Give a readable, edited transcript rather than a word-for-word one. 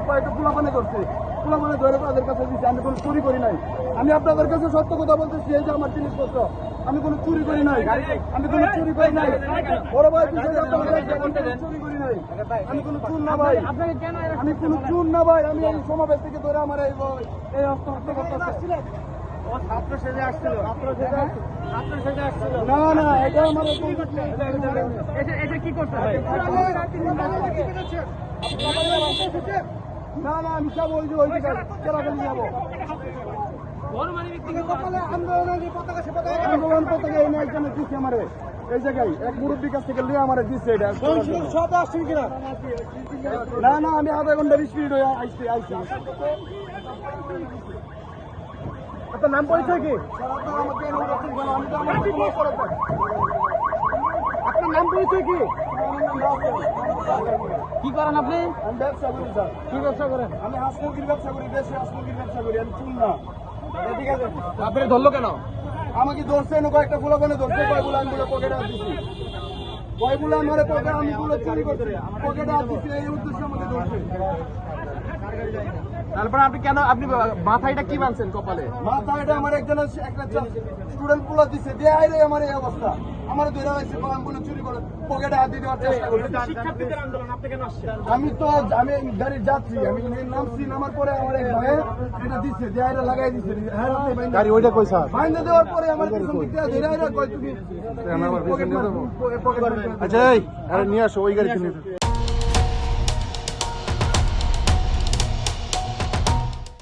কয়েকটা পোলাপানে করছে, পোলাপানে ধরে তাদের কাছে দিচ্ছে। আমি কোনো চুরি করি নাই। আমি আপনাদের কাছে সত্য কথা বলতেছি, এই যে আমার জিনিসপত্র, আমি কোনো চুরি করি নাই, আমি কোনো চুরি করি নাই। বড় ভাই চুরি করি নাই, আমি কোনো চুর না ভাই, আমি কোনো চুর না ভাই। আমি এই সমাবেশ থেকে ধরে আমার এই হস্ত করতেছে। ছাত্র সেজে আসছিল, না না, এটা আমার এসে কি করতে হয়? না না, আমি যাবো ওই যে ওই দিকে কেরাকালি যাবো। আন্দোলন পতাকা এনে একজনে দিচ্ছে আমারে এই জায়গায়, এক মুরব্বীর কাছ থেকে লিয়ে আমারে দিচ্ছে এটা। না না, আমি আধা ঘন্টা 20 মিনিট হয়ে আইছি। আপনার নাম পরিচয় কি? আপনার নাম পরিচয় কি? কি করেন আপনি? আমি ব্যবসা করি স্যার। কি ব্যবসা করেন? আমি হাঁস মুরগির ব্যবসা করি, দেশে হাঁস মুরগির ব্যবসা করি, আমি চুন না। ঠিক আছে, আপনি ধরলো কেন? আমাকে ধরছে না, কয়েকটা গোলাপানে ধরছে, কয়গুলো আমি পকেটে হাত দিচ্ছি, কয়গুলো আমার পকেটে, আমি গুলো চুরি করছি, পকেটে হাত দিচ্ছি, এই উদ্দেশ্যে আমাকে ধরছে। তারপর আপনি কেন, আপনি মাথায়টা কি বানছেন কপালে? মাথা এটা আমার একটা স্টুডেন্ট পুলা দিচ্ছে, যে আইরে আমার এই অবস্থা, আমার ধরে হয়েছে, আমি বলে চুরি করে পকেটে হাত দিয়ে দেওয়ার চেষ্টা করছি। শিক্ষার্থীদের আন্দোলন, আপনি কেন আসছেন? আমি গাড়ির যাত্রী, আমি নামছি, নামার পরে আমার এক ভাই এটা দিচ্ছে, যে আইরে লাগাই দিচ্ছে, গাড়ি ওইটা কই স্যার? বাইন্দা দেওয়ার পরে আমার পিছন দিক দিয়ে ধরে আইরে কয় তুমি আমার পিছন দিয়ে দেবো। পকেটে আচ্ছা এই আরে নিয়ে আসো ওই গাড়ি কিনে